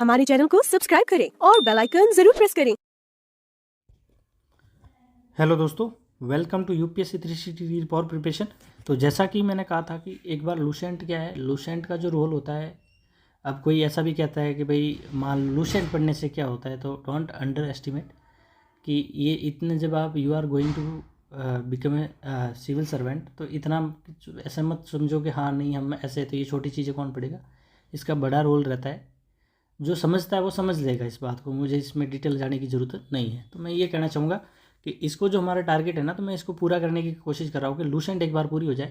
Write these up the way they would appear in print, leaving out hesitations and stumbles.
हमारे चैनल को सब्सक्राइब करें और बेल आइकन जरूर प्रेस करें। हेलो दोस्तों, welcome to UPSC 360 for preparation. तो जैसा कि मैंने कहा था कि एक बार लूसेंट क्या है, लूसेंट का जो रोल होता है, अब कोई ऐसा भी कहता है कि भाई मान लूसेंट पढ़ने से क्या होता है, तो डोंट अंडर एस्टिमेट कि ये इतने जब आप you are going to become a civil servant, तो इतना ऐसा मत समझो कि हाँ नहीं हम ऐसे, तो ये छोटी चीज़ें कौन पढ़ेगा। इसका बड़ा रोल रहता है। जो समझता है वो समझ लेगा इस बात को, मुझे इसमें डिटेल जाने की ज़रूरत नहीं है। तो मैं ये कहना चाहूँगा कि इसको जो हमारा टारगेट है ना, तो मैं इसको पूरा करने की कोशिश कर रहा हूँ कि लूसेंट एक बार पूरी हो जाए,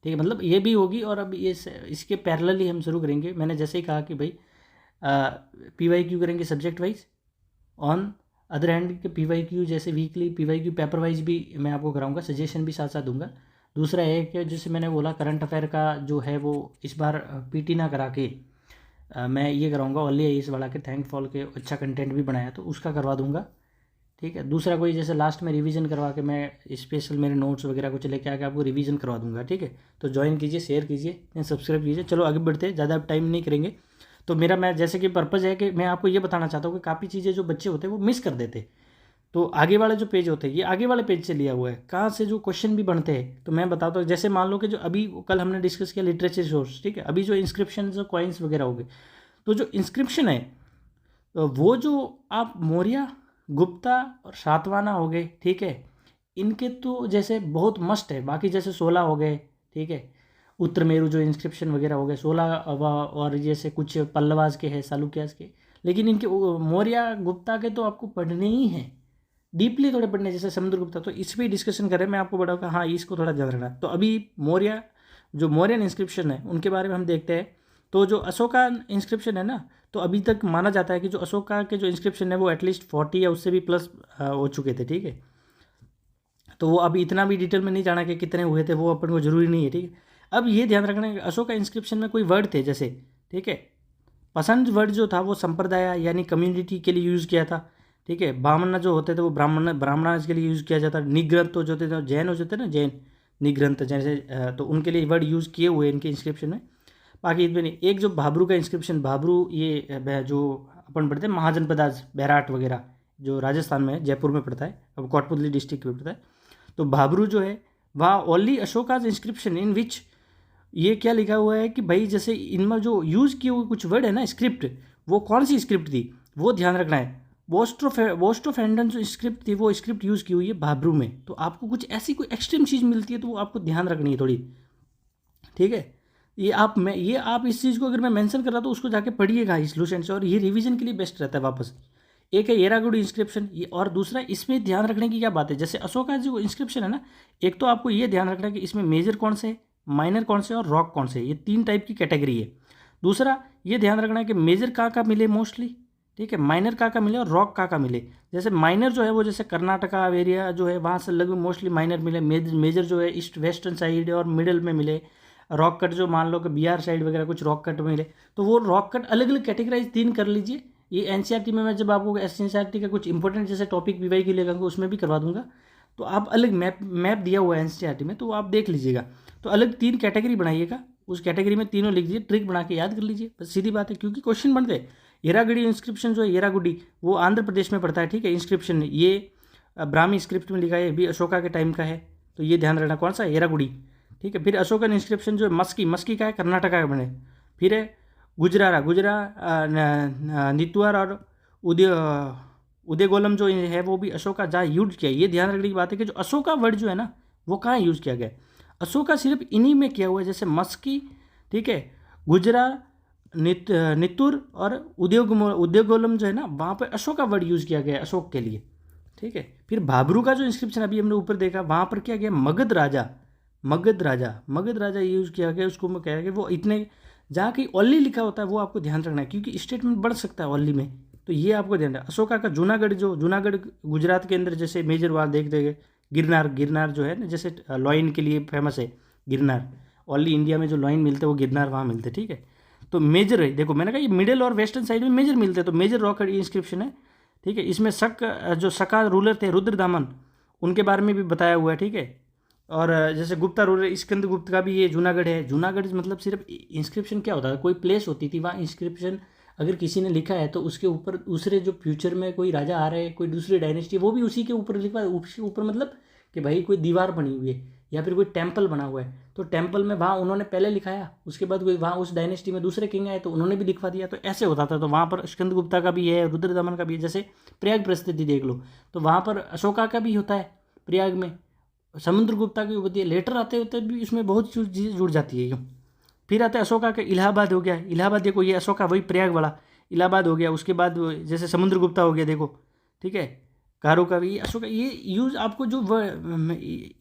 ठीक है। मतलब ये भी होगी और अब ये इसके पैरेलल ही हम शुरू करेंगे। मैंने जैसे ही कहा कि भाई PYQ करेंगे subject wise, on other hand के PYQ जैसे वीकली PYQ पेपर वाइज भी मैं आपको कराऊंगा, सजेशन भी साथ साथ दूंगा। दूसरा है कि जैसे मैंने बोला करंट अफेयर का जो है वो इस बार PT ना करा के मैं ये कराऊंगा ओनली इस वाला के थैंकफॉल के अच्छा कंटेंट भी बनाया तो उसका करवा दूंगा, ठीक है। दूसरा कोई जैसे लास्ट में रिवीजन करवा के मैं स्पेशल मेरे नोट्स वगैरह कुछ लेके आके आपको रिवीजन करवा दूंगा, ठीक है। तो ज्वाइन कीजिए, शेयर कीजिए, सब्सक्राइब कीजिए। चलो आगे बढ़ते हैं, ज़्यादा टाइम नहीं करेंगे। तो मेरा मैं जैसे कि पर्पज़ है कि मैं आपको ये बताना चाहता हूँ कि काफ़ी चीज़ें जो बच्चे होते हैं वो मिस कर देते। तो आगे वाले जो पेज होते हैं ये आगे वाले पेज से लिया हुआ है, कहाँ से जो क्वेश्चन भी बनते हैं। तो मैं बताता हूँ, जैसे मान लो कि जो अभी कल हमने डिस्कस किया लिटरेचर सोर्स, ठीक है। अभी जो इंस्क्रिप्शन जो कॉइन्स वगैरह हो गए, तो जो इंस्क्रिप्शन है वो जो आप मौर्य, गुप्ता और सातवाहना हो गए, ठीक है, इनके तो जैसे बहुत मस्ट है। बाकी जैसे 16 हो गए, ठीक है, उत्तर मेरू जो इंस्क्रिप्शन वगैरह हो गए 16, और जैसे कुछ पल्लवाज के हैं, चालुक्याज के, लेकिन इनके मौर्य गुप्ता के तो आपको पढ़ने ही हैं, डीपली थोड़े पढ़ने, जैसे समुद्रगुप्ता। तो इस पर डिस्कशन करें, मैं आपको बताऊँगा हाँ इसको थोड़ा ध्यान रखना। तो अभी मौर्य जो मौर्यन इंस्क्रिप्शन है उनके बारे में हम देखते हैं। तो जो अशोका इंस्क्रिप्शन है ना, तो अभी तक माना जाता है कि जो अशोका के जो इंस्क्रिप्शन है वो एटलीस्ट 40 या उससे भी प्लस हो चुके थे, ठीक है। तो वो अभी इतना भी डिटेल में नहीं जाना कि कितने हुए थे, वो अपन को जरूरी नहीं है, ठीक है। अब ये ध्यान रखना कि अशोका इंस्क्रिप्शन में कोई वर्ड थे जैसे, ठीक है, पसंद वर्ड जो था वो संप्रदाय यानी कम्युनिटी के लिए यूज़ किया था, ठीक है। ब्राह्मण जो होते थे वो ब्राह्मणाज के लिए यूज़ किया जाता। निग्रंथ तो जो थे, जैन हो जाते ना, जैन निग्रंथ जैसे, तो उनके लिए वर्ड यूज़ किए हुए इनके इंस्क्रिप्शन में। बाकी इसमें नहीं। एक जो भाबरू का इंस्क्रिप्शन, भाबरू ये जो अपन पढ़ते हैं महाजनपदाज बैराट वगैरह, जो राजस्थान में है, जयपुर में पड़ता है, अब कोटपुतली डिस्ट्रिक्ट में पड़ता है। तो भाबरू जो है वहाँ ओनली अशोकाज इंस्क्रिप्शन इन विच ये क्या लिखा हुआ है कि भाई जैसे इनमें जो यूज़ किए हुए कुछ वर्ड है ना, स्क्रिप्ट, वो कौन सी स्क्रिप्ट थी वो ध्यान रखना है। वोस्ट्रोफेंडन जो स्क्रिप्ट थी वो स्क्रिप्ट यूज़ की हुई है भाबरू में। तो आपको कुछ ऐसी कोई एक्सट्रीम चीज़ मिलती है तो वो आपको ध्यान रखनी है थोड़ी, ठीक है। ये आप इस चीज़ को अगर मैं मेंशन कर रहा तो उसको जाके पढ़िएगा इस लूसेंट से, और ये रिवीजन के लिए बेस्ट रहता है वापस। एक है येरागुडी इंस्क्रिप्शन, ये, और दूसरा इसमें ध्यान रखने की क्या बात है, जैसे अशोका जो इंस्क्रिप्शन है ना, एक तो आपको ये ध्यान रखना है कि इसमें मेजर कौन से, माइनर कौन से और रॉक कौन से, ये 3 टाइप की कैटेगरी है। दूसरा ये ध्यान रखना है कि मेजर कहाँ मिले मोस्टली, ठीक है, माइनर कहाँ मिले और रॉक कहाँ मिले। जैसे माइनर जो है वो जैसे कर्नाटका एरिया जो है वहाँ से लगभग मोस्टली माइनर मिले। मेजर जो है ईस्ट वेस्टर्न साइड और मिडिल में मिले। रॉक कट जो मान लो कि बिहार साइड वगैरह कुछ रॉक कट मिले, तो वो रॉक कट अलग अलग कैटेगराइज 3 कर लीजिए। ये NCERT में मैं जब आपको NCERT का कुछ इंपॉर्टेंट जैसे टॉपिक PY की लेगा उसमें भी करवा दूंगा। तो आप अलग मैप दिया हुआ है NCERT में, तो आप देख लीजिएगा। तो अलग 3 कैटेगरी बनाइएगा, उस कैटेगरी में तीनों लिख दीजिए, ट्रिक बना के याद कर लीजिए, बस सीधी बात है। क्योंकि क्वेश्चन बनते हैं। येरागुडी इंस्क्रिप्शन जो है, येरागुडी वो आंध्र प्रदेश में पड़ता है, ठीक है। इंस्क्रिप्शन ये ब्राह्मी स्क्रिप्ट में लिखा है, भी अशोका के टाइम का है, तो ये ध्यान रखना कौन सा, येरागुडी, ठीक है। फिर अशोकन इंस्क्रिप्शन जो है मस्की का है, कर्नाटका का बने। फिर है नितुआर और उदयगोलम जो है वो भी अशोका जहाँ यूज किया। ये ध्यान रखने की बात है कि जो अशोका वर्ड जो है ना वो कहाँ यूज़ किया गया है। अशोका सिर्फ इन्हीं में किया हुआ है, जैसे मस्की, ठीक है, गुजरा, नितुर और उदयगोलम जो है ना वहाँ पर अशोका वर्ड यूज़ किया गया है अशोक के लिए, ठीक है। फिर भाबरू का जो इंस्क्रिप्शन अभी हमने ऊपर देखा वहाँ पर क्या गया, मगध राजा यूज़ किया गया। उसको मैं कह रहा कि वो इतने जहाँ की ओनली लिखा होता है वो आपको ध्यान रखना है, क्योंकि स्टेटमेंट बढ़ सकता है ओनली में, तो ये आपको ध्यान रखना। अशोका का जूनागढ़ गुजरात के अंदर जैसे मेजर वाल देख देंगे। गिरनार जो है ना, जैसे लॉइन के लिए फेमस है गिरनार, ओनली इंडिया में जो लॉइन मिलते हैं वो गिरनार वहाँ मिलते हैं, ठीक है। तो मेजर है, देखो मैंने कहा ये मिडिल और वेस्टर्न साइड में मेजर मिलते हैं, तो मेजर रॉक इंस्क्रिप्शन है, ठीक है। इसमें जो सका रूलर थे रुद्रदामन, उनके बारे में भी बताया हुआ है, ठीक है। और जैसे गुप्ता रूलर स्कंदगुप्त का भी ये जूनागढ़ है। जूनागढ़ मतलब सिर्फ इंस्क्रिप्शन क्या होता था, कोई प्लेस होती थी वहाँ इंस्क्रिप्शन अगर किसी ने लिखा है तो उसके ऊपर दूसरे जो फ्यूचर में कोई राजा आ रहे हैं, कोई दूसरी डायनेस्टी, वो भी उसी के ऊपर लिखा है। उसके ऊपर मतलब कि भाई कोई दीवार बनी हुई है या फिर कोई टेम्पल बना हुआ है, तो टेम्पल में वहाँ उन्होंने पहले लिखाया, उसके बाद कोई वहाँ उस डायनेस्टी में दूसरे किंग आए तो उन्होंने भी लिखवा दिया, तो ऐसे होता था। तो वहाँ पर स्कंदगुप्ता का भी है, रुद्रदमन का भी है। जैसे प्रयाग परिस्थिति देख लो, तो वहाँ पर अशोका का भी होता है प्रयाग में, समुद्रगुप्ता की होती है। लेटर आते होते भी इसमें बहुत चीज़ जुड़ जाती है यूँ। फिर आता है अशोका के इलाहाबाद हो गया, इलाहाबाद देखो ये अशोका वही प्रयाग वाला इलाहाबाद हो गया। उसके बाद जैसे समुद्रगुप्ता हो गया देखो, ठीक है, कारो का भी अशोका। ये यूज आपको जो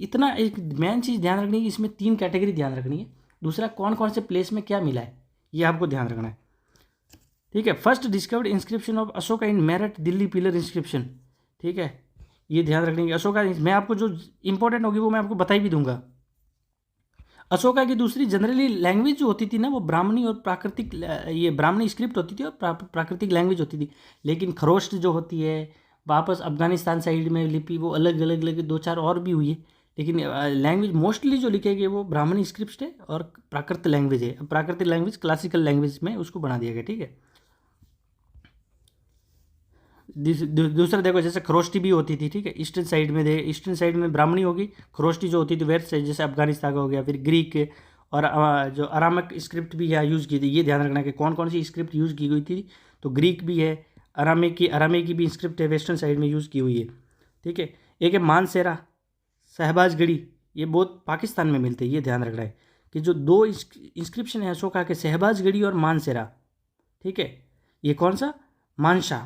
इतना एक मेन चीज़ ध्यान रखनी है कि इसमें 3 कैटेगरी ध्यान रखनी है। दूसरा कौन कौन से प्लेस में क्या मिला है ये आपको ध्यान रखना है, ठीक है। First discovered inscription of Ashoka in Meerut Delhi pillar inscription, ठीक है, ये ध्यान रखने की। अशोका मैं आपको जो इंपॉर्टेंट होगी वो मैं आपको बता भी दूंगा। अशोका की दूसरी जनरली लैंग्वेज जो होती थी ना, वो ब्राह्मणी और प्राकृतिक, ये ब्राह्मणी स्क्रिप्ट होती थी और प्राकृतिक लैंग्वेज होती थी। लेकिन खरोष्ट जो होती है वापस अफगानिस्तान साइड में लिपि, वो अलग अलग अलग 2-4 और भी हुई है, लेकिन लैंग्वेज मोस्टली जो लिखेगी वो ब्राह्मणी स्क्रिप्ट है और प्राकृत लैंग्वेज है। प्राकृतिक लैंग्वेज क्लासिकल लैंग्वेज में उसको बना दिया गया, ठीक है। दूसरा देखो जैसे खरोष्टी भी होती थी, ठीक है, ईस्टर्न साइड में ईस्टर्न साइड में ब्राह्मणी होगी, खरोष्टी जो होती थी वेस्ट साइड जैसे अफगानिस्तान का हो गया। फिर ग्रीक और जो अरामिक स्क्रिप्ट भी यहाँ यूज़ की थी, ये ध्यान रखना कि कौन कौन सी स्क्रिप्ट यूज़ की गई थी। तो ग्रीक भी है, अरामिक की भी स्क्रिप्ट है, वेस्टर्न साइड में यूज़ की हुई है, ठीक है। एक है मानसेरा, शहबाजगढ़ी, ये बहुत पाकिस्तान में मिलते हैं। ये ध्यान रखना है कि जो 2 इंस्क्रिप्शन है अशोका के, शहबाजगढ़ी और मानसेरा, ठीक है। ये कौन सा, मानसा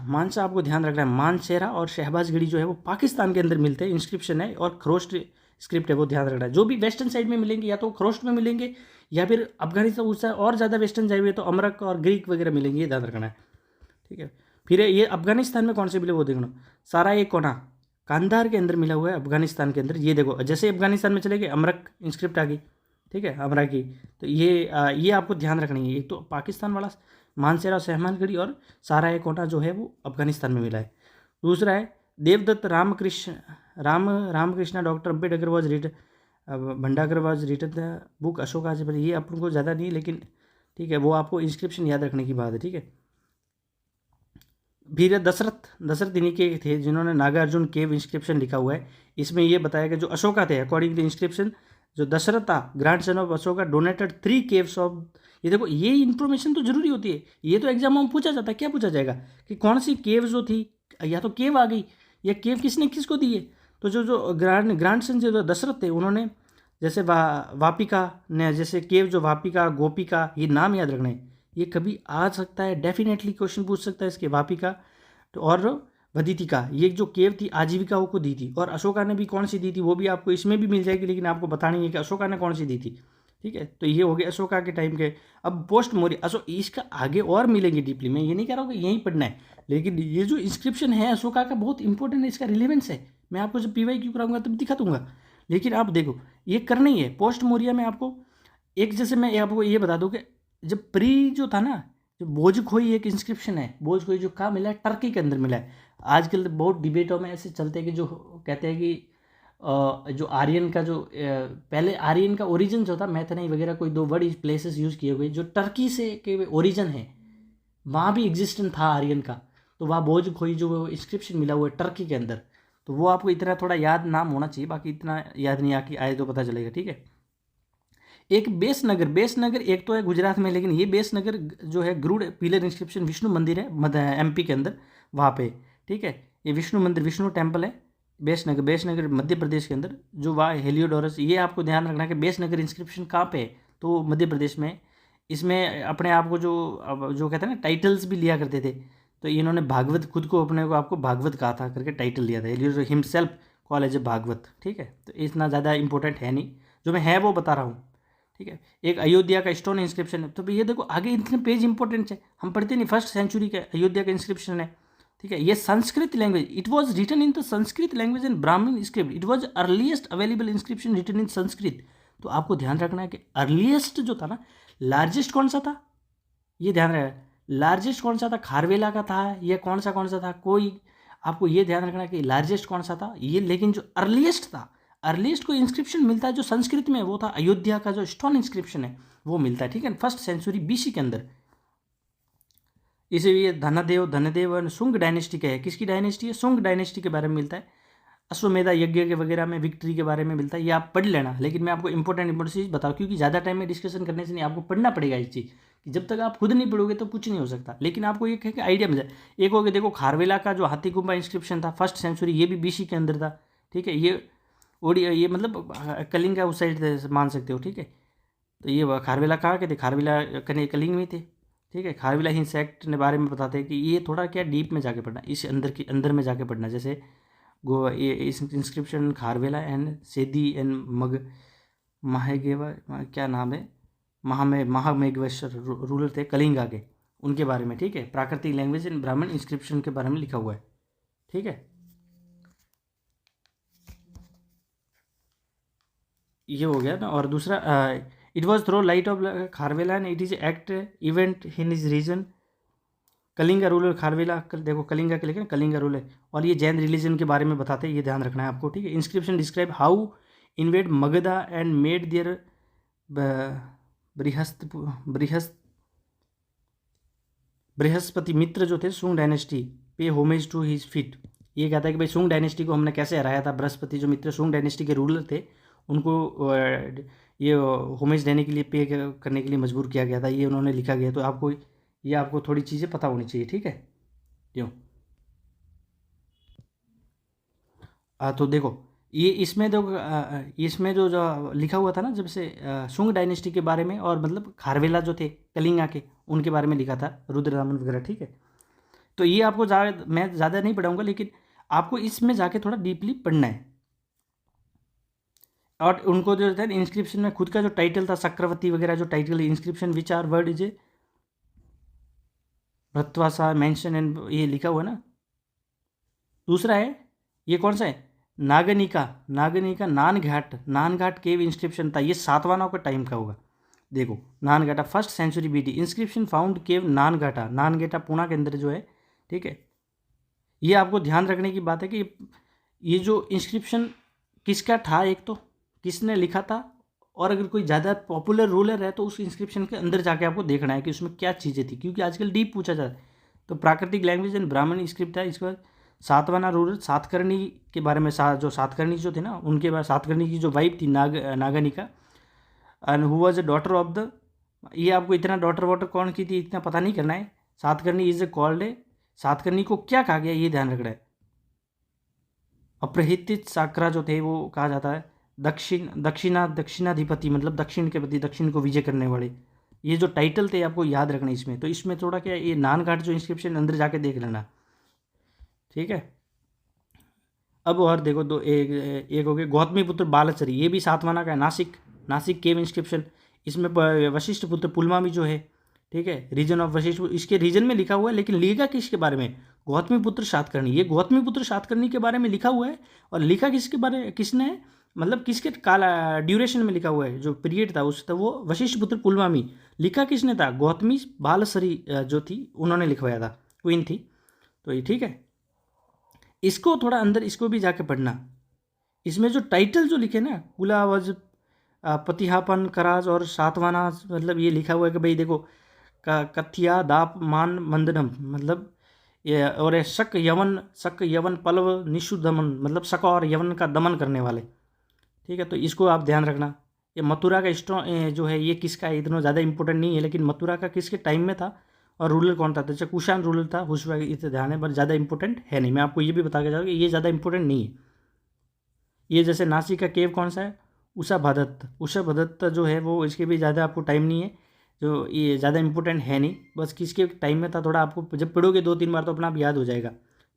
आपको ध्यान रखना है। मानसेरा और शहबाजगढ़ी जो है वो पाकिस्तान के अंदर मिलते हैं, इंस्क्रिप्शन है, और खरोष्ट स्क्रिप्ट है, वो ध्यान रखना है। जो भी वेस्टर्न साइड में मिलेंगे या तो खरोष्ट में मिलेंगे या फिर अफगानिस्तान उससे और ज़्यादा वेस्टर्न जाए हुए तो अमरक और ग्रीक वगैरह मिलेंगे, ये ध्यान रखना है, ठीक है। फिर ये अफगानिस्तान में कौन से मिले वो देखना, सारा ये कोना कांधार के अंदर मिला हुआ है अफगानिस्तान के अंदर। ये देखो जैसे अफगानिस्तान में चले गए अमरक इंस्क्रिप्ट आ गई, ठीक है, अमरा की। तो ये आपको ध्यान रखनी है। एक तो पाकिस्तान वाला मानसेरा, सहमानगढ़ी और सारा ए कोटा जो है वो अफगानिस्तान में मिला है। दूसरा है Devdutt Ramkrishna doctor Ambedkar was written, Bhandarkar was written the book Ashoka. ये अपन को ज़्यादा नहीं, लेकिन ठीक है, वो आपको इंस्क्रिप्शन याद रखने की बात है, ठीक है। फिर दशरथ इन्हीं के थे जिन्होंने नागार्जुन केव इंस्क्रिप्शन लिखा हुआ है। इसमें ये बताया कि जो अशोका थे अकॉर्डिंग टू इंस्क्रिप्शन, जो दशरथ था grand son of Ashoka donated 3 caves of. ये देखो ये इन्फॉर्मेशन तो जरूरी होती है, ये तो एग्जाम में पूछा जाता है। क्या पूछा जाएगा कि कौन सी केव जो थी, या तो केव आ गई या केव किसने किसको दी है। तो जो ग्रैंड सन जो दशरथ थे उन्होंने जैसे वापिका ने, जैसे केव जो वापिका, गोपिका, ये नाम याद रखना है। ये कभी आ सकता है, डेफिनेटली क्वेश्चन पूछ सकता है इसके, वापिका तो और वदितिका, ये जो केव थी आजीविकाओं को दी थी। और अशोका ने भी कौन सी दी थी वो भी आपको इसमें भी मिल जाएगी, लेकिन आपको बतानी है कि अशोका ने कौन सी दी थी, ठीक है। तो ये हो गया अशोका के टाइम के। अब पोस्ट मौर्य इसका आगे और मिलेंगे डीपली, मैं ये नहीं कह रहा हूँ कि यहीं पढ़ना है, लेकिन ये जो इंस्क्रिप्शन है अशोका का बहुत इंपॉर्टेंट है, इसका रिलेवेंस है। मैं आपको जब PYQ कराऊंगा तब दिखा दूंगा, लेकिन आप देखो ये करना ही है। पोस्ट मौर्य में आपको एक, जैसे मैं आपको ये बता दूँ कि जब प्री जो था ना, जो भोजखोई एक इंस्क्रिप्शन है, भोजखोई जो कहाँ मिला है, टर्की के अंदर मिला है। आजकल बहुत डिबेटों में ऐसे चलते हैं कि जो कहते हैं कि जो आर्यन का जो पहले आर्यन का ओरिजिन जो था, मैथनई वगैरह कोई 2 वर्ड प्लेसेस यूज़ किए हुए जो टर्की से के ओरिजिन है, वहाँ भी एग्जिस्टेंट था आर्यन का। तो वहाँ भोजखोई जो इंस्क्रिप्शन मिला हुआ है टर्की के अंदर, तो वो आपको इतना थोड़ा याद नाम होना चाहिए, बाकी इतना याद नहीं आए तो पता चलेगा, ठीक है। एक बेसनगर एक तो है गुजरात में, लेकिन ये बेसनगर जो है ग्रूड पिलर इंस्क्रिप्शन विष्णु मंदिर है MP के अंदर, वहाँ पे, ठीक है। ये विष्णु मंदिर, विष्णु टेम्पल है बेसनगर मध्य प्रदेश के अंदर, जो वहाँ हेलियोडोरस। ये आपको ध्यान रखना है कि बेसनगर इंस्क्रिप्शन कहाँ पे है, तो मध्य प्रदेश में। इसमें अपने आप को जो कहते हैं ना टाइटल्स भी लिया करते थे, तो इन्होंने भागवत, खुद को अपने को आपको भागवत कहा था करके टाइटल लिया था, Heliodorus himself call as a Bhagavata, ठीक है। तो इतना ज़्यादा इंपॉर्टेंट है नहीं, जो मैं है वो बता रहा हूँ, ठीक है। एक अयोध्या का स्टोन इंस्क्रिप्शन है। तो ये देखो आगे इतने पेज इंपॉर्टेंट है, हम पढ़ते नहीं, 1st सेंचुरी का अयोध्या का इंस्क्रिप्शन है, ठीक है। ये Sanskrit language, it was written in the Sanskrit language and Brahman script, it was earliest available inscription written in Sanskrit. तो आपको ध्यान रखना है कि अर्लीस्ट जो था ना, लार्जेस्ट कौन सा था, ये ध्यान रखना, लार्जेस्ट कौन सा था, खारवेला का था या कौन सा था, कोई आपको ये ध्यान रखना कि लार्जेस्ट कौन सा था ये। लेकिन जो अर्लीस्ट था, अर्लीस्ट को इंस्क्रिप्शन मिलता है जो संस्कृत में, वो था अयोध्या का जो स्टोन इंस्क्रिप्शन है वो मिलता है, ठीक है, 1st सेंचुरी BC के अंदर। इसे ये धनदेव और शुंग डायनेस्टी का है। किसकी डायनेस्टी है? शुंग डायनेस्टी के बारे में मिलता है। अश्वमेधा यज्ञ के वगैरह में विक्ट्री के बारे में मिलता है। ये आप पढ़ लेना, लेकिन मैं आपको इंपॉर्टेंट चीज़ बताऊँ, क्योंकि ज़्यादा टाइम में डिस्कशन करने से नहीं, आपको पढ़ना पड़ेगा इस चीज़ कि जब तक आप खुद नहीं पढ़ोगे तो कुछ नहीं हो सकता। लेकिन आपको ये है कि आइडिया मिल जाए। एक हो गया, देखो खारवेला का जो हाथी गुम्बा इंस्क्रिप्शन था 1st सेंचुरी, ये भी BC के अंदर था। ठीक है, ये ओडिया, ये मतलब कलिंग का उस साइड मान सकते हो। ठीक है, तो ये खारवेला कहाँ के थे? खारवेला कलिंग में थे। ठीक है, खारवेला ही सेक्ट के बारे में बताते हैं कि ये थोड़ा क्या डीप में जाके पढ़ना, इस अंदर में जाके पढ़ना। जैसे गो ये इस इंस्क्रिप्शन खारवेला एंड सेदी एंड मग महागेवा, क्या नाम है, महामेघवेश्वर रूलर थे कलिंगा के, उनके बारे में। ठीक है, प्राकृतिक लैंग्वेज एंड ब्राह्मण इंस्क्रिप्शन के बारे में लिखा हुआ है। ठीक है, ये हो गया ना। और दूसरा, it was throw light of Kharavela and it is act event in his region Kalinga ruler Kharavela. देखो कलिंगा के लिखे कलिंगा रूलर, और ये जैन रिलीजन के बारे में बताते हैं, ये ध्यान रखना है आपको। ठीक है, inscription describe how invade Magadha and made their Brihaspati Mitra जो थे Shunga dynasty pay homage to his feet. ये कहता है कि भाई शुंग डायनेस्टी को हमने कैसे हराया था। बृहस्पति जो मित्र शुंग डायनेस्टी के रूलर थे, उनको ये होमेज देने के लिए, पे करने के लिए मजबूर किया गया था। ये उन्होंने लिखा गया। तो आपको ये आपको थोड़ी चीज़ें पता होनी चाहिए। ठीक है, क्यों? तो देखो ये इसमें इसमें जो लिखा हुआ था ना, जब से शुंग डायनेस्टी के बारे में, और मतलब खारवेला जो थे कलिंगा के, उनके बारे में लिखा था, रुद्रदामन वगैरह। ठीक है, तो ये आपको मैं ज़्यादा नहीं पढ़ाऊंगा, लेकिन आपको इसमें जाके थोड़ा डीपली पढ़ना है। और उनको जो था इंस्क्रिप्शन में खुद का जो टाइटल था, चक्रवर्ती वगैरह जो title, inscription which are word is Bhratvasa mention and, ये लिखा हुआ है ना। दूसरा है, ये कौन सा है? नागनिका नान घाट केव इंस्क्रिप्शन था। ये सातवाहनों का टाइम का होगा। देखो Naneghat 1st century BD inscription found cave Naneghat Pune के अंदर जो है। ठीक है, ये आपको ध्यान रखने की बात है कि ये जो इंस्क्रिप्शन किसका था, एक तो किसने लिखा था, और अगर कोई ज़्यादा पॉपुलर रूलर है तो उस इंस्क्रिप्शन के अंदर जाके आपको देखना है कि उसमें क्या चीज़ें थी, क्योंकि आजकल डीप पूछा जाता है। तो प्राकृतिक लैंग्वेज एंड ब्राह्मण स्क्रिप्ट था। इसके बाद सातवाना रूलर सातकर्णी के बारे में, जो सातकर्णी जो थे ना, उनके बाद सातकर्णी की जो वाइफ थी Naganika, and who was a daughter of the, ये आपको इतना डॉटर वॉटर कौन की थी इतना पता नहीं करना है। Satakarni is called a, Satakarni को क्या कहा गया ये ध्यान रखना है। अप्रहितित साकरा जो थे वो कहा जाता है दक्षिणाधिपति, मतलब दक्षिण के प्रति, दक्षिण को विजय करने वाले। ये जो टाइटल थे आपको याद रखना इसमें। तो इसमें थोड़ा क्या, ये नान घाट जो इंस्क्रिप्शन अंदर जाके देख लेना। ठीक है, अब और देखो दो, एक हो गया गौतमीपुत्र बालचरी, ये भी सातवाना का है। नासिक केव इंस्क्रिप्शन, इसमें वशिष्ठ पुत्र पुलमावी जो है। ठीक है, रीजन ऑफ वशिष्ठ, इसके रीजन में लिखा हुआ है, लेकिन लिखा किसके बारे में? गौतमीपुत्र सातकर्णी। ये गौतमीपुत्र सातकर्णी के बारे में लिखा हुआ है, और लिखा किसने है, मतलब किसके काला ड्यूरेशन में लिखा हुआ है, जो पीरियड था उस, तो वो वशिष्ठ पुत्र पुलमावी। लिखा किसने था? गौतमी बालसरी जो थी, उन्होंने लिखवाया था, क्वीन थी। तो ये ठीक है, इसको थोड़ा अंदर, इसको भी जाके पढ़ना। इसमें जो टाइटल जो लिखे ना, कुलावज, पतिहापन, कराज और सातवाना, मतलब ये लिखा हुआ है कि भाई देखो कथिया दाप मान मंदनम, मतलब ये, और शक यवन पलव निशु दमन, मतलब शक और यवन का दमन करने वाले। ठीक है, तो इसको आप ध्यान रखना। ये मथुरा का जो है ये किसका है, इतना ज़्यादा इंपॉर्टेंट नहीं है, लेकिन मथुरा का किसके टाइम में था और रूलर कौन था? तो कुशान रूलर था, हुशवा, इतना ध्यान है, पर ज़्यादा इंपॉर्टेंट है नहीं। मैं आपको ये भी बता के जाऊँगा कि ये ज़्यादा इंपॉर्टेंट नहीं है। ये जैसे नासिक का केव कौन सा है? उषा भदत्त जो है वो, इसके भी ज़्यादा आपको टाइम नहीं है, जो ये ज़्यादा इंपॉर्टेंट है नहीं, बस किसके टाइम में था, थोड़ा आपको जब पढ़ोगे 2-3 बार तो अपना आप याद हो जाएगा।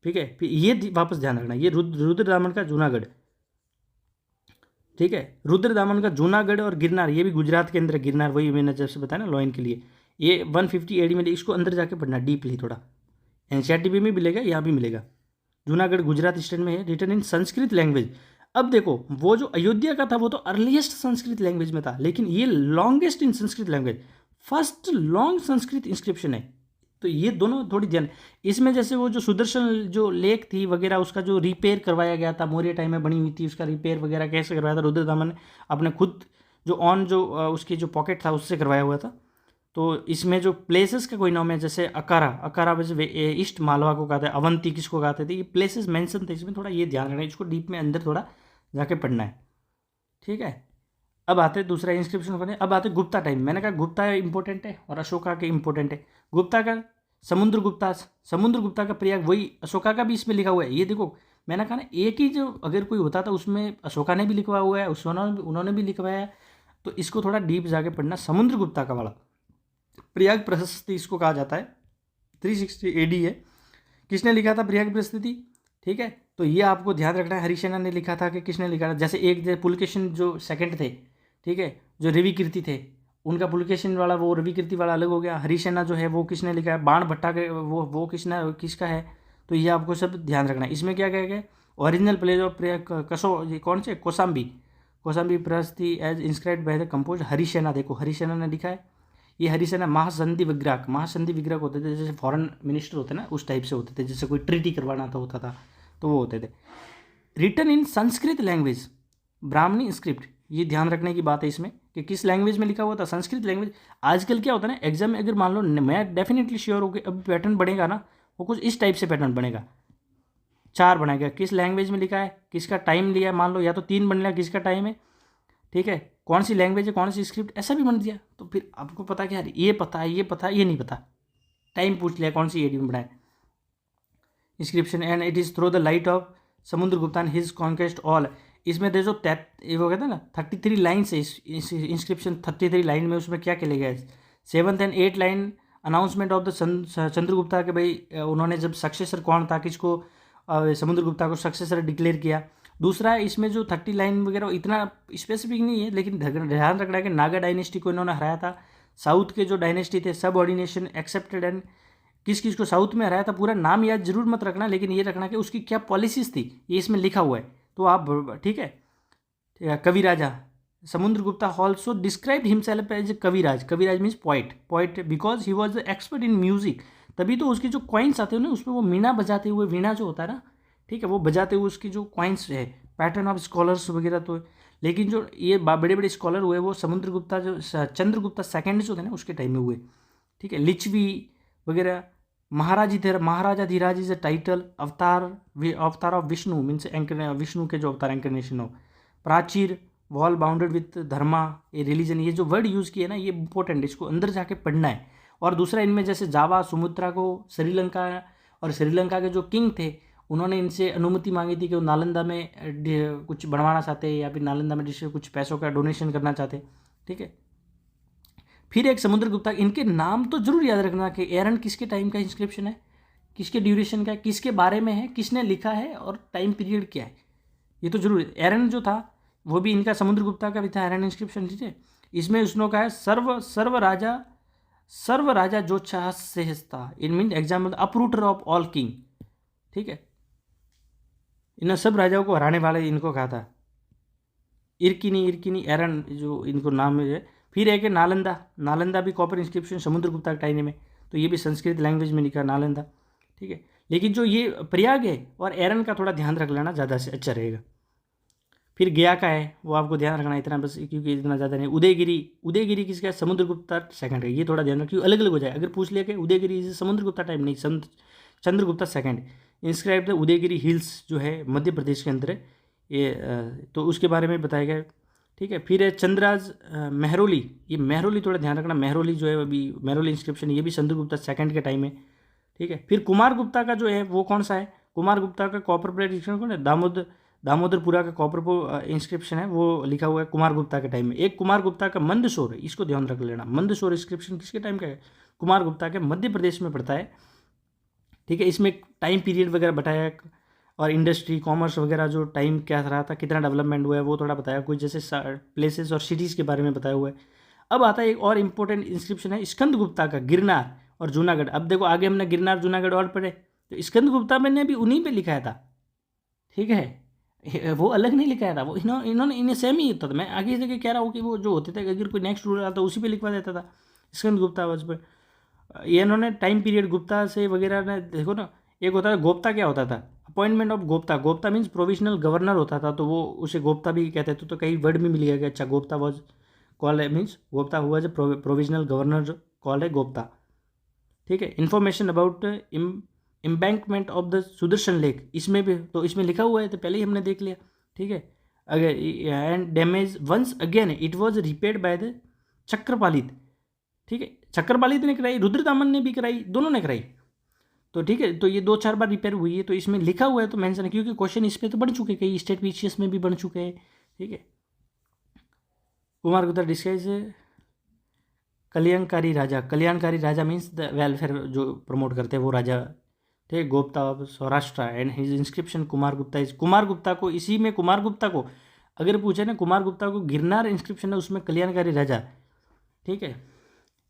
ठीक है, फिर ये वापस ध्यान रखना, ये रुद्रदामन का जूनागढ़। ठीक है, रुद्रदामन का जूनागढ़ और गिरनार, ये भी गुजरात के अंदर गिरनार, वही मैंने जैसे बताया ना लोइन के लिए, ये 150 AD में। इसको अंदर जाके पढ़ना डीपली थोड़ा, NCERT में मिलेगा, यहाँ भी मिलेगा। जूनागढ़ गुजरात स्टेट में है, रिटन इन संस्कृत लैंग्वेज। अब देखो वो जो अयोध्या का था वो तो अर्लीस्ट संस्कृत लैंग्वेज में था, लेकिन ये longest in Sanskrit language, first long Sanskrit inscription है। तो ये दोनों थोड़ी ध्यान, इसमें जैसे वो जो सुदर्शन जो लेक थी वगैरह, उसका जो रिपेयर करवाया गया था, मौर्य टाइम में बनी हुई थी, उसका रिपेयर वगैरह कैसे करवाया था रुद्रदामन ने अपने खुद जो उसकी जो पॉकेट था उससे करवाया हुआ था। तो इसमें जो प्लेसेस का कोई नाम है, जैसे अकारा वैसे ईस्ट मालवा को कहते हैं, अवंती किसको कहते थे, ये प्लेसेस मेंशन थे। इसमें थोड़ा ये ध्यान रखना है, इसको डीप में अंदर थोड़ा जाके पढ़ना है, ठीक है। अब आते हैं दूसरा इंस्क्रिप्शन करने, अब आते हैं गुप्ता टाइम। मैंने कहा गुप्ता इंपॉर्टेंट है और अशोका के इंपॉर्टेंट है। गुप्ता का समुद्रगुप्ता का प्रयाग, वही अशोका का भी इसमें लिखा हुआ है। ये देखो मैंने कहा ना, एक ही जो अगर कोई होता था उसमें अशोका ने भी लिखवा हुआ है, उन्होंने भी लिखवाया है, तो इसको थोड़ा डीप जाके पढ़ना। समुद्रगुप्ता का वाला प्रयाग प्रशस्ति इसको कहा जाता है, 360 AD है। किसने लिखा था प्रयाग प्रशस्ति, ठीक है। तो ये आपको ध्यान रखना है, हरिसेना ने लिखा था कि किसने लिखा था। जैसे एक पुलकेशिन जो सेकंड थे, ठीक है, जो रविकीर्ति थे, उनका पुलकेशिन वाला वो रविकीर्ति वाला अलग हो गया। हरिसेना जो है वो किसने लिखा है, बाण भट्टा के वो किसका है, तो ये आपको सब ध्यान रखना है। इसमें क्या कहेगा, ओरिजिनल प्लेज ऑफ ये कौन से, Kaushambi Prashasti as inscribed by the compose Harisena. देखो हरिसेना ने लिखा है, ये हरिसेना महासंधि विग्राहक होते थे, जैसे फॉरेन मिनिस्टर होते ना उस टाइप से होते थे, जैसे कोई ट्रीटी करवाना था होता था तो वो होते थे। Written in Sanskrit language, Brahmani script, ये ध्यान रखने की बात है इसमें कि किस लैंग्वेज में लिखा हुआ था, संस्कृत लैंग्वेज। आजकल क्या होता है ना एग्जाम में, अगर मान लो मैं डेफिनेटली श्योर हो कि अब पैटर्न बनेगा ना, वो कुछ इस टाइप से पैटर्न बनेगा, 4 बनाएगा, किस लैंग्वेज में लिखा है, किसका टाइम लिया, मान लो या तो 3 बन लिया, किसका टाइम है, ठीक है, कौन सी लैंग्वेज है, कौन सी स्क्रिप्ट, ऐसा भी बन दिया। तो फिर आपको पता क्या है, ये पता है, ये नहीं पता, टाइम पूछ लिया कौन सी एडी में बनाए inscription, and it is through the light of Samudragupta and his conquest all. इसमें देखो वो कहते हैं ना 33 लाइन से इस इंस्क्रिप्शन 33 लाइन में, उसमें क्या क्या लिखा है, 7th and 8th line announcement of the Chandragupta के भाई उन्होंने जब सक्सेसर कौन था, किसको समुद्रगुप्ता को सक्सेसर डिक्लेयर किया। दूसरा है इसमें जो 30 लाइन वगैरह इतना स्पेसिफिक नहीं है, लेकिन ध्यान रखना है कि नागा डायनेस्टी को इन्होंने हराया था, साउथ के जो डायनेस्टी थे सब ऑर्डिनेशन एक्सेप्टेड, एंड किस किस को साउथ में हराया था, पूरा नाम याद जरूर मत रखना, लेकिन ये रखना कि उसकी क्या पॉलिसीज थी, ये इसमें लिखा हुआ है, तो आप ठीक है। Kaviraja Samudragupta also describe himself as Kaviraj means poet because he was expert in music. तभी तो उसके जो कॉइन्स आते हैं ना, उसमें वो मीना बजाते हुए, वीणा जो होता है ना, ठीक है, वो बजाते हुए उसकी जो कॉइन्स है, पैटर्न ऑफ स्कॉलर्स वगैरह तो है। लेकिन जो ये बड़े बड़े स्कॉलर हुए वो समुद्रगुप्ता जो चंद्रगुप्ता सेकेंड जो थे ना उसके टाइम में हुए, ठीक है। लिच्छवी वगैरह, महाराजा धीराज इज अ टाइटल, अवतार ऑफ विष्णु मीन्स विष्णु के जो अवतार इंकर्नेशन हो। प्राचीर wall bounded with Dharma A religion, ये जो वर्ड यूज़ किया ना ये इंपॉर्टेंट, इसको अंदर जाके पढ़ना है। और दूसरा इनमें जैसे जावा सुमुत्रा को श्रीलंका, और श्रीलंका के जो किंग थे उन्होंने इनसे अनुमति मांगी थी कि वो नालंदा में कुछ बनवाना चाहते या फिर नालंदा में कुछ पैसों का डोनेशन करना चाहते, ठीक है। फिर एक समुद्रगुप्ता, इनके नाम तो जरूर याद रखना कि एरन किसके टाइम का इंस्क्रिप्शन है, किसके ड्यूरेशन का है, किसके बारे में है, किसने लिखा है और टाइम पीरियड क्या है, ये तो जरूर। एरन जो था वो भी इनका समुद्रगुप्ता का भी था, एरन इंस्क्रिप्शन, ठीक है। इसमें उसने कहा है सर्व राजा जो सहस्ता, in mean example uprooter of all king, ठीक है। इन सब राजाओं को हराने वाले इनको कहा था। इरकिनी एरन जो इनको नाम है। फिर एक है नालंदा भी कॉपर इंस्क्रिप्शन समुद्रगुप्ता के टाइम में, तो ये भी संस्कृत लैंग्वेज में लिखा नालंदा, ठीक है। लेकिन जो ये प्रयाग है और एरन का थोड़ा ध्यान रख लेना ज़्यादा से अच्छा रहेगा। फिर गया का है वो आपको ध्यान रखना इतना बस, क्योंकि इतना ज़्यादा नहीं। उदयगिरी किसका है, समुद्रगुप्ता सेकंड है, ये थोड़ा ध्यान रखिए, अलग अलग हो जाए। अगर पूछ लिया कि उदयगिरी समुद्रगुप्ता टाइम नहीं, Chandragupta second. Inscribe the Udayagiri hills जो है मध्य प्रदेश के अंदर है ये, तो उसके बारे में बताया गया, ठीक है। फिर है चंद्रराज मेहरोली, ये मेहरोली थोड़ा ध्यान रखना, मेहरोली जो है अभी मेहरोली इंस्क्रिप्शन, ये भी चंद्रगुप्ता सेकंड के टाइम है, ठीक है। फिर कुमारगुप्ता का जो है वो कौन सा है, कुमारगुप्ता का कॉपर प्लेट इंस्क्रिप्शन कौन है, दामोदरपुरा का कॉपर इंस्क्रिप्शन है, वो लिखा हुआ है कुमारगुप्ता के टाइम में। एक कुमारगुप्ता का मंदसौर है, इसको ध्यान रख लेना, मंदसौर इंस्क्रिप्शन किसके टाइम का है, कुमारगुप्ता के, मध्य प्रदेश में पड़ता है, ठीक है। इसमें टाइम पीरियड वगैरह बताया, और इंडस्ट्री कॉमर्स वगैरह जो टाइम क्या रहा था, कितना डेवलपमेंट हुआ है वो थोड़ा बताया, कुछ जैसे प्लेसेस और सिटीज़ के बारे में बताया हुआ है। अब आता है एक और इम्पोर्टेंट इंस्क्रिप्शन है स्कंदगुप्ता का, गिरनार और जूनागढ़। अब देखो आगे हमने गिरनार जूनागढ़ और पढ़े, तो स्कंदगुप्ता मैंने भी उन्हीं पे लिखाया था, ठीक है, वो अलग नहीं लिखाया था, वो इन्होंने इन्हें सेम ही होता था। मैं आगे से कह रहा हूँ कि वो जो होते थे अगर कोई नेक्स्ट रूल आता उसी पे लिखवा देता था स्कंदगुप्ता वज पर। ये इन्होंने टाइम पीरियड गुप्ता से वगैरह ने, देखो ना, एक होता था गोप्ता, क्या होता था, अपॉइंटमेंट ऑफ गोप्ता मीन्स प्रोविजनल गवर्नर होता था, तो वो उसे गोप्ता भी कहते थे। तो कई वर्ड में मिल गया कि अच्छा गोप्ता वॉज कॉल मीन्स गोप्ता हुआ जो प्रोविजनल गवर्नर कॉल्ड है गोप्ता। ठीक है, information about embankment of the Sudarshan lake, इसमें भी तो इसमें लिखा हुआ है तो पहले ही हमने देख लिया। ठीक है, अगर and damage once again it was repaired by the Chakrapalita. ठीक है, चक्रपालित ने कराई, रुद्रदामन ने भी कराई, दोनों ने कराई। तो ठीक है, तो ये 2-4 बार रिपेयर हुई है, तो इसमें लिखा हुआ है तो मेंशन है, क्योंकि क्वेश्चन इस पे तो बन चुके, कई स्टेट पीसीएस में भी बन चुके हैं। ठीक है, कुमार गुप्ता डिस्क्राइज कल्याणकारी राजा, कल्याणकारी राजा मीन्स द वेलफेयर जो प्रमोट करते हैं वो राजा। ठीक है, गोप्ता of Saurashtra and his inscription Kumar Gupta is, Kumar Gupta को इसी में, कुमार गुप्ता को अगर पूछे ना, कुमार गुप्ता को गिरनार इंस्क्रिप्शन है उसमें कल्याणकारी राजा। ठीक है,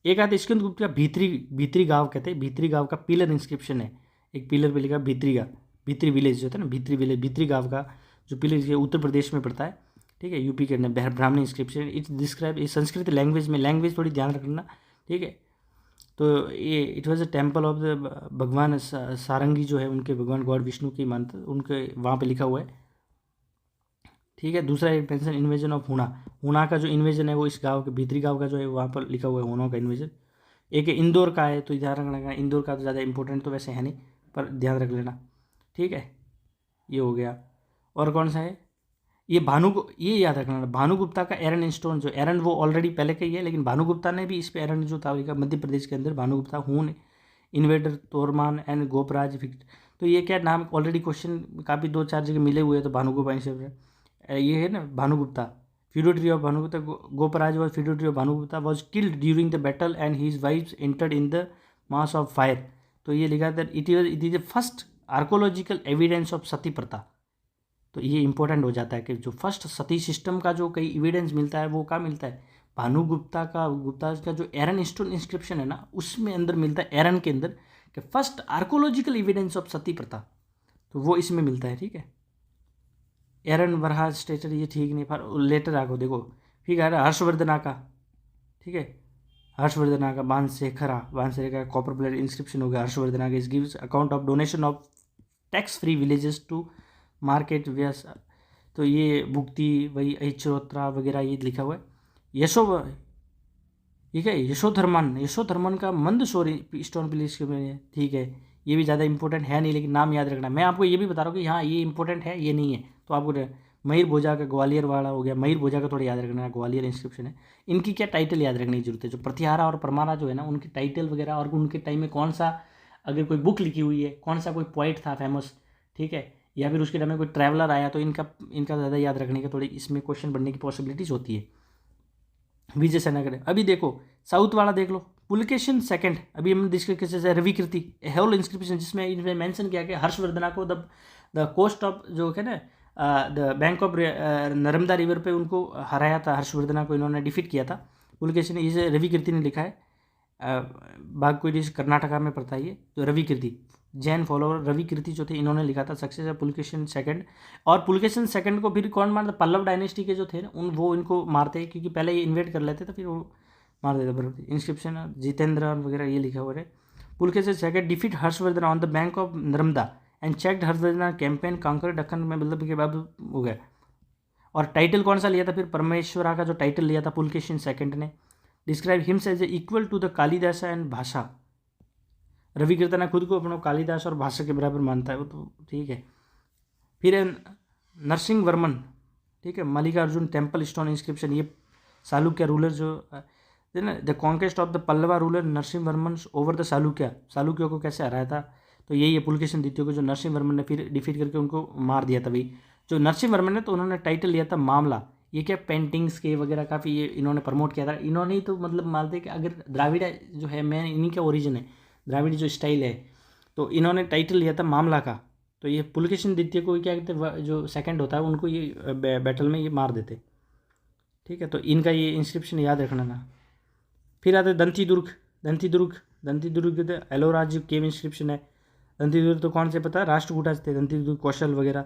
एक आता स्कंद गुप्त का भीतरी गांव कहते हैं, भीतरी गांव का पिलर इंस्क्रिप्शन है, एक पिलर पे लिखा भीतरी विलेज जो था ना, भीतरी विलेज, भीतरी गांव का जो पिलर उत्तर प्रदेश में पड़ता है। ठीक है, यूपी के अंदर ब्राह्मणी इंस्क्रिप्शन, इट्स डिस्क्राइब इस संस्कृत लैंग्वेज में, लैंग्वेज थोड़ी ध्यान रखना। ठीक है, तो ये it was a temple of the भगवान सारंगी जो है, उनके भगवान गॉड विष्णु की मानता, उनके वहाँ पे लिखा हुआ है। ठीक है, दूसरा मेंशन इन्वेजन ऑफ हुना का जो इन्वेजन है वो इस गांव के भीतरी गांव का जो है वहाँ पर लिखा हुआ है हुना का इन्वेजन। एक इंदौर का है, तो ध्यान रखना, इंदौर का तो ज़्यादा इंपॉर्टेंट तो वैसे है नहीं, पर ध्यान रख लेना। ठीक है, ये हो गया। और कौन सा है, ये ये याद रखना, भानुगुप्ता का एरन स्टोन, जो एरन वो ऑलरेडी पहले का ही है, लेकिन भानुगुप्ता ने भी इस पे एरन जो था मध्य प्रदेश के अंदर भानुगुप्ता, हून, इन्वेडर, तोरमान एंड गोपराज विक्ट। तो ये क्या नाम, ऑलरेडी क्वेश्चन काफ़ी 2-4 जगह मिले हुए हैं, तो भानुगुप्ता ये है ना, Bhanugupta feudatory of Bhanugupta, Goparaj was feudatory of Bhanugupta was killed during the battle and his wives entered in the mass of fire. तो ये लिखा था it is the first archaeological evidence of Sati प्रथा। तो ये इंपॉर्टेंट हो जाता है कि जो फर्स्ट सती सिस्टम का जो कई एविडेंस मिलता है वो क्या मिलता है, भानुगुप्ता का जो एरन स्टोन इंस्क्रिप्शन है ना, उसमें अंदर मिलता है, एरन के अंदर, कि first archaeological evidence of Sati प्रथा, तो वो इसमें मिलता है। ठीक है, एरन वरहा स्टेचर ये ठीक नहीं, पर लेटर आगो देखो, ठीक है, हर्षवर्धना का। ठीक है, हर्षवर्धना का बांसेखरा कॉपर प्लेट इंस्क्रिप्शन हो गया हर्षवर्धना का, इस gives account of donation of tax free villages to market व्यस। तो ये भुक्ति वही अहिच्रोत्रा वगैरह ये लिखा हुआ है। ठीक है, यशोधर्मन का मंदसौरी स्टोन प्लेस में। ठीक है, ये भी ज़्यादा इंपॉर्टेंट है नहीं, लेकिन नाम याद रखना। मैं आपको ये भी बता रहा हूँ कि हाँ ये इंपॉर्टेंट है, ये नहीं है, तो आपको मयूर भोजा का ग्वालियर वाला हो गया, मयूर भोजा का थोड़ा याद रखना, ग्वालियर इंस्क्रिप्शन है। इनकी क्या टाइटल याद रखने की जरूरत है, जो प्रतिहारा और परमारा जो है ना, उनकी टाइटल वगैरह, और उनके टाइम में कौन सा, अगर कोई बुक लिखी हुई है, कौन सा कोई पोइट था फेमस, ठीक है, या फिर उसके टाइम में कोई ट्रैवलर आया, तो इनका ज़्यादा याद रखने का थोड़ी इसमें क्वेश्चन बनने की पॉसिबिलिटीज़ होती है। विजय सेनागढ़, अभी देखो साउथ वाला देख लो, पुलकेशन सेकंड, अभी हमने डिस्कस किया रविकृति हेल इंस्क्रिप्शन, जिसमें इन्होंने मेंशन किया कि हर्षवर्धना को द कोस्ट ऑफ जो है ना the bank of Narmada river पे उनको हराया था, हर्षवर्धना को इन्होंने डिफीट किया था। पुलकेशन इसे रविकृति ने लिखा है, बागकोई कर्नाटका में पड़ता है ये, तो रविकृति जैन फॉलोअर रविकृति जो थे इन्होंने लिखा था, सक्सेस है पुलकेशन सेकंड। और पुलकेशन सेकंड को फिर कौन मारता, पल्लव डायनेस्टी के जो थे ना वो इनको मारते हैं, क्योंकि पहले ये इन्वेट कर लेते थे, फिर वो मार देते बराबर। इंस्क्रिप्शन जितेंद्र वगैरह ये लिखा हुआ है। Pulakeshin second defeat Harshvardhan on the bank of Narmada and checked Harshvardhan campaign conquer Deccan में, मतलब के बाद हो गया। और टाइटल कौन सा लिया था फिर, परमेश्वरा का जो टाइटल लिया था पुलकेशन सेकंड ने। Describe hims as equal to the Kalidasa and Bhasa, Ravikirtan खुद को अपना कालिदास और भाषा के बराबर मानता है वो, तो ठीक है। फिर नरसिंह वर्मन, ठीक है, मल्लिकार्जुन टेम्पल स्टोन इंस्क्रिप्शन, ये चालुक्य रूलर जो है ना, the conquest of the Pallava ruler Narasimha Varman over the चालुक्यों को कैसे हराया था, तो यही है पुलकेशन द्वितीय को, जो नरसिंह वर्मन ने फिर डिफीट करके उनको मार दिया था। भाई जो नरसिंह वर्मन ने, तो उन्होंने टाइटल लिया था मामला, ये क्या पेंटिंग्स के वगैरह काफ़ी ये इन्होंने प्रमोट किया था। इन्होंने ही तो मतलब मानते कि अगर द्राविड़ जो है, मैं इन्हीं का ओरिजिन है, द्राविड़ जो स्टाइल है, तो इन्होंने टाइटल लिया था मामला का। तो ये पुलकेशन द्वितीय को क्या कहते हैं, जो सेकंड होता है उनको ये बैटल में ये मार देते, ठीक है। तो इनका ये इंस्क्रिप्शन याद रखना ना। फिर आते दंतीदुर्ग एलोरा जो केव इंस्क्रिप्शन है। दंतीदुर्ग तो कौन से पता है, राष्ट्रकूटा थे दंतीदुर्ग, कौशल वगैरह।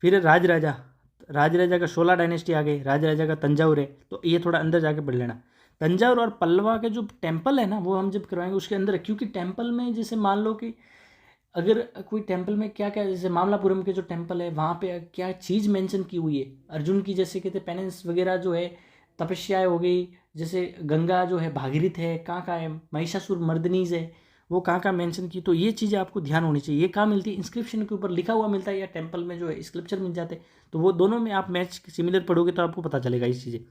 फिर राजराजा का 16 डायनेस्टी आ गई, राजराजा का तंजावुर है, तो ये थोड़ा अंदर जाके पढ़ लेना। तंजावुर और पल्लवा के जो टेम्पल है ना, वो हम जब करवाएंगे उसके अंदर, क्योंकि टेम्पल में जैसे मान लो कि अगर कोई टेम्पल में क्या क्या, जैसे मामलापुरम के जो टेम्पल है वहाँ पे क्या चीज़ मेंशन की हुई है, अर्जुन की जैसे कहते पेनेंस वगैरह जो है, तपस्याएं हो गई, जैसे गंगा जो है भागीरथ है, कहाँ है, महिषासुर मर्दनीज है, वो कहाँ मेंशन की। तो ये चीज़ें आपको ध्यान होनी चाहिए। ये कहाँ मिलती है, इंस्क्रिप्शन के ऊपर लिखा हुआ मिलता है, या टेम्पल में जो है स्क्रिप्चर मिल जाते हैं। तो वो दोनों में आप मैच सिमिलर पढ़ोगे तो आपको पता चलेगा इस चीज़ें,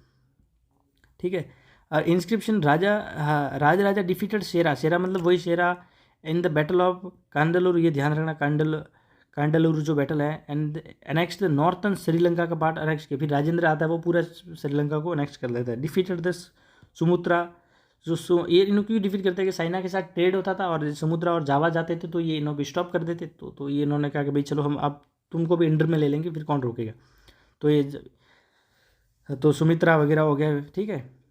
ठीक है। इंस्क्रिप्शन राजा, हाँ, राजा डिफीटेड शेरा, शेरा मतलब वही शेरा इन द बैटल ऑफ कांडलूर, ये ध्यान रखना, कांडलूर जो बैटल है, and annexed the northern Sri Lanka का पार्ट अनेक्स्ट किया। फिर राजेंद्र आता है, वो पूरा श्रीलंका को अनेक्स्ट कर लेता है। डिफीटेड द सुमुत्रा, जो ये इन्हों क्यों डिफीट करते हैं कि चाइना के साथ ट्रेड होता था और सुमुद्रा और जावा जाते थे, तो ये इन्हों भी स्टॉप कर देते। तो ये इन्होंने कहा कि भाई चलो हम अब तुमको भी अंडर में ले लेंगे, फिर कौन रोकेगा। तो ये तो सुमित्रा वगैरह हो गया, ठीक है।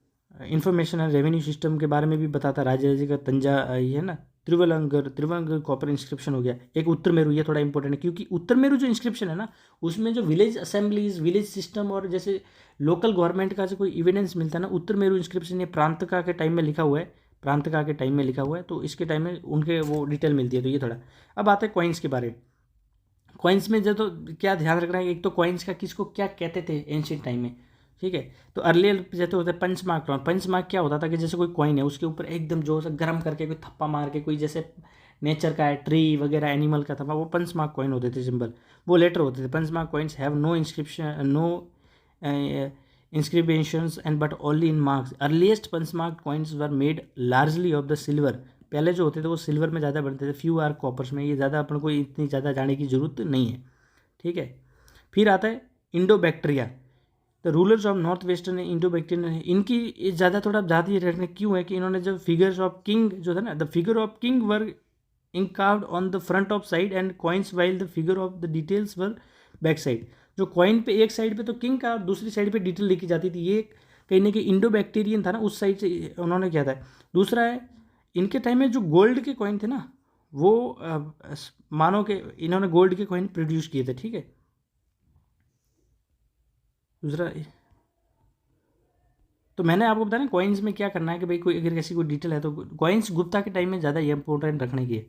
इंफॉर्मेशन एंड रेवेन्यू सिस्टम के बारे में भी बताता, राजा का तंजा ये है ना, त्रिवंगर कॉपर इंस्क्रिप्शन हो गया। एक उत्तर मेरू, ये थोड़ा इंपॉर्टेंट है, क्योंकि उत्तर मेरू जो इंस्क्रिप्शन है ना, उसमें जो विलेज असेंबलीज, विलेज सिस्टम और जैसे लोकल गवर्नमेंट का जो कोई इविडेंस मिलता है ना, उत्तर मेरू इंस्क्रिप्शन ये प्रांतका के टाइम में लिखा हुआ है, प्रांतका के टाइम में लिखा हुआ है, तो इसके टाइम में उनके वो डिटेल मिलती है। तो ये थोड़ा, अब आते हैं कॉइन्स के बारे में। कॉइन्स में जो तो क्या ध्यान रखना है, एक तो कॉइन्स का किसको क्या कहते थे एंशिएंट टाइम में, ठीक है। तो अर्लियर जैसे होते हैं पंचमार्क कॉइन। पंचमार्क क्या होता था कि जैसे कोई कॉइन है, उसके ऊपर एकदम जोर से गर्म करके कोई थप्पा मार के, कोई जैसे नेचर का है, ट्री वगैरह एनिमल का थप्पा, वो पंचमार्क कॉइन होते थे सिंबल, वो लेटर होते थे। Punch mark coins have no inscription, no inscriptions and but only in marks. Earliest punch mark coins were made largely of the silver. पहले जो होते थे वो सिल्वर में ज़्यादा बनते थे, फ्यू आर कॉपर्स में। ये ज़्यादा अपन को इतनी ज़्यादा जाने की ज़रूरत नहीं है, ठीक है। फिर आता है Indo bacteria, the rulers of north western Indo Bactrian. इनकी ज़्यादा थोड़ा ज़्यादा रखने क्यों है कि इन्होंने जब फिगर्स ऑफ किंग जो था ना, the figure of king were incarved on the front of side and coins while the figure of the details were back side. जो कॉइन पे एक साइड पे तो किंग का और दूसरी साइड पे डिटेल लिखी जाती थी। ये कहीं ना कहीं इंडो बैक्टीरियन था ना, उस साइड से उन्होंने किया था। दूसरा है, इनके टाइम में जो गोल्ड के कॉइन थे ना, वो मानो के इन्होंने गोल्ड के कॉइन प्रोड्यूस किए थे, ठीक है। दूसरा, तो मैंने आपको बताया ना कॉइन्स में क्या करना है कि भाई कोई अगर कैसी कोई डिटेल है तो कॉइन्स गुप्ता के टाइम में ज़्यादा इंपॉर्टेंट रखने की है,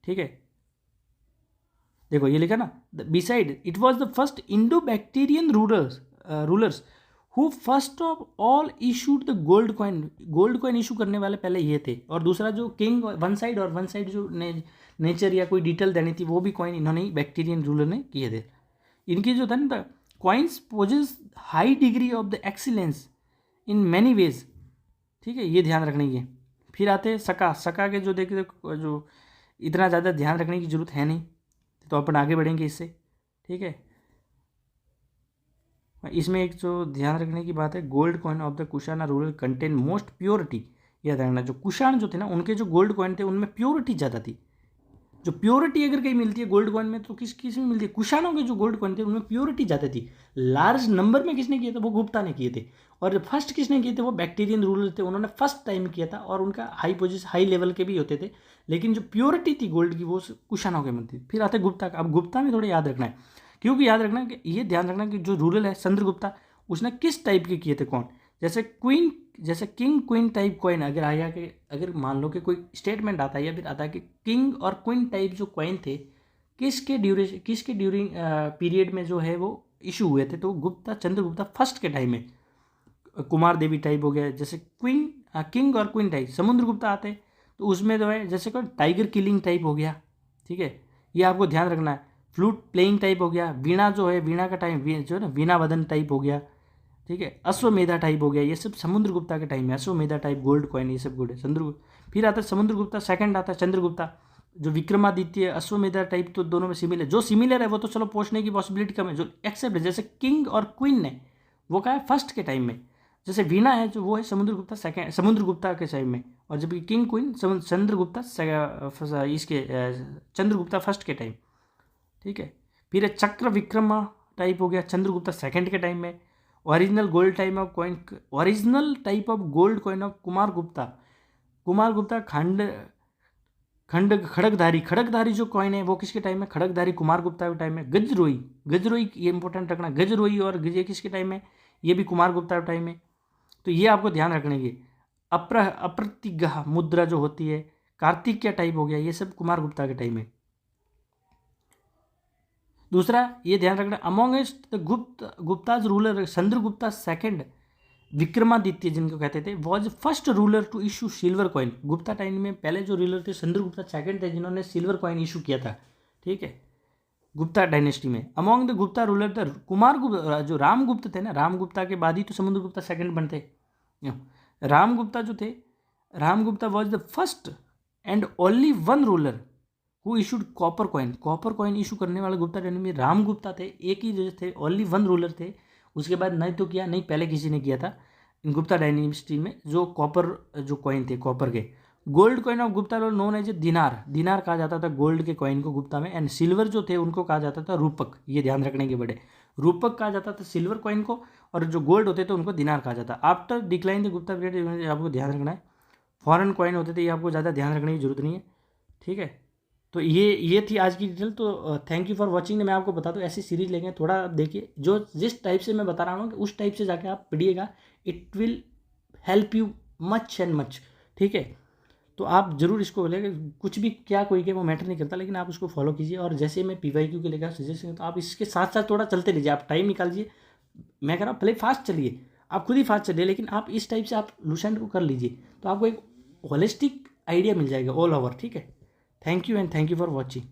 ठीक है। देखो ये लिखा ना, beside it was the first Indo Bactrian rulers who first of all issued the gold coin issue करने वाले पहले ये थे। और दूसरा जो किंग वन साइड और वन साइड जो नेचर या कोई डिटेल देनी थी, वो भी कॉइन इन्होंने ही बैक्टीरियन रूलर ने किए थे। इनकी जो था ना, coins possess high degree of the excellence in many ways, ठीक है, ये ध्यान रखने की है। फिर आते हैं सका के जो देखते जो इतना ज़्यादा ध्यान रखने की जरूरत है नहीं, तो अपन आगे बढ़ेंगे इससे, ठीक है। इसमें एक जो ध्यान रखने की बात है, gold coin of the Kushana rural contain most purity. यह रखना, जो कुशाण जो थे ना, उनके जो गोल्ड कॉइन थे उनमें प्योरिटी ज़्यादा थी। जो प्योरिटी अगर कहीं मिलती है गोल्ड कॉइन में, तो किस में मिलती है, कुशाणों के जो गोल्ड कॉइन थे उनमें प्योरिटी ज़्यादा थी। लार्ज नंबर में किसने किए थे, वो गुप्ता ने किए थे। और फर्स्ट किसने किए थे, वो बैक्टीरियन रूलर थे, उन्होंने फर्स्ट टाइम किया था। और उनका हाई लेवल के भी होते थे, लेकिन जो प्योरिटी थी गोल्ड की वो कुशाणों के में थी। फिर आते गुप्ता का। अब गुप्ता में थोड़ा याद रखना है, क्योंकि याद रखना कि ये ध्यान रखना कि जो रूरल है चंद्रगुप्ता, उसने किस टाइप के किए थे, कौन, जैसे किंग क्वीन टाइप कॉइन अगर आया कि अगर मान लो कि कोई स्टेटमेंट आता है या फिर आता है कि किंग और क्वीन टाइप जो कॉइन थे किसके ड्यूरिंग पीरियड में जो है वो इशू हुए थे, तो चंद्रगुप्ता फर्स्ट के टाइम में। कुमार देवी टाइप हो गया, जैसे किंग और क्वीन टाइप समुद्रगुप्ता आते तो उसमें जो है जैसे कोई टाइगर किलिंग टाइप हो गया, ठीक है, ये आपको ध्यान रखना है। फ्लूट प्लेइंग टाइप हो गया, वीणा जो है वीणा का टाइम जो है ना वीणा वदन टाइप हो गया, ठीक है, अश्वमेधा टाइप हो गया, ये सब समुद्रगुप्ता के टाइम में। अश्वमेधा टाइप गोल्ड कॉइन, ये सब गोल्ड है चंद्रगुप्ता। फिर आता है समुद्रगुप्ता, सेकंड आता है चंद्रगुप्ता। जो विक्रमादित्य अश्वमेधा टाइप, तो दोनों में सिमिलर, जो सिमिलर है वो तो चलो पूछने की पॉसिबिलिटी कम है। जो एक्सेप्ट है, जैसे किंग और क्वीन ने, वो क्या है फर्स्ट के टाइम में। जैसे वीणा है जो वो है समुद्रगुप्ता के टाइम में, और जबकि किंग क्वीन चंद्रगुप्ता फर्स्ट के टाइम, ठीक है। फिर चक्र विक्रमा टाइप हो गया चंद्रगुप्ता सेकंड के टाइम में। Original type of gold coin of Kumaragupta खड़गधारी जो कॉइन है वो किसके टाइम में, खड़गधारी कुमारगुप्ता के टाइम में। गजरोई ये इंपॉर्टेंट रखना, गजरोई और ये किसके टाइम में, ये भी कुमारगुप्ता के टाइम में। तो ये आपको ध्यान रखने की। अप्रतिग्रह मुद्रा जो होती है, कार्तिकेय टाइप हो गया, ये सब कुमारगुप्ता के टाइम में। दूसरा ये ध्यान रखना, amongst the Guptas ruler Chandragupta second Vikramaditya जिनको कहते थे was first ruler to issue silver coin. Gupta time में पहले जो रूलर थे चंद्रगुप्ता सेकंड थे जिन्होंने सिल्वर कॉइन इशू किया था, ठीक है, गुप्ता डायनेस्टी में। Among the Gupta ruler the Kumar Gupta, जो राम गुप्त थे ना, राम गुप्ता के बाद ही तो समुद्रगुप्ता सेकंड बनते। राम गुप्ता जो थे, Ram Gupta was the first and only one ruler who issued copper coin. Copper coin issue करने वाले गुप्ता डायनेस्टी में राम गुप्ता थे, एक ही जो थे, ओनली वन रूलर थे। उसके बाद नहीं तो किया, नहीं पहले किसी ने किया था इन गुप्ता डायनेस्टी में जो कॉपर जो कॉइन थे, कॉपर के। Gold coin of Gupta known as dinar, दिनार कहा जाता था गोल्ड के कॉइन को गुप्ता में। एंड सिल्वर जो थे उनको कहा जाता था रूपक, ये ध्यान रखने के बड़े, रूपक कहा जाता था सिल्वर कॉइन को, और जो गोल्ड होते थे उनको दिनार कहा जाता। After decline the Gupta period, आपको ध्यान रखना है। फॉरेन कॉइन होते थे, ये आपको ज़्यादा ध्यान रखने की जरूरत नहीं है, ठीक है। तो ये थी आज की डिटेल। तो थैंक यू फॉर वॉचिंग। मैं आपको बता दूं ऐसी सीरीज लेंगे, थोड़ा देखिए, जो जिस टाइप से मैं बता रहा हूँ कि उस टाइप से जाके आप पढ़िएगा, it will help you much and much, ठीक है। तो आप जरूर इसको बोलेंगे, कुछ भी क्या कोई के वो मैटर नहीं करता, लेकिन आप उसको फॉलो कीजिए। और जैसे मैं PYQ के लेकर सजेशन, तो आप इसके साथ साथ थोड़ा चलते लीजिए, आप टाइम निकाल लीजिए। मैं कह रहा हूँ भले फास्ट चलिए, आप खुद ही फास्ट चलिए, लेकिन आप इस टाइप से आप लुसेंट को कर लीजिए, तो आपको एक होलिस्टिक आइडिया मिल जाएगा ऑल ओवर, ठीक है। Thank you and thank you for watching.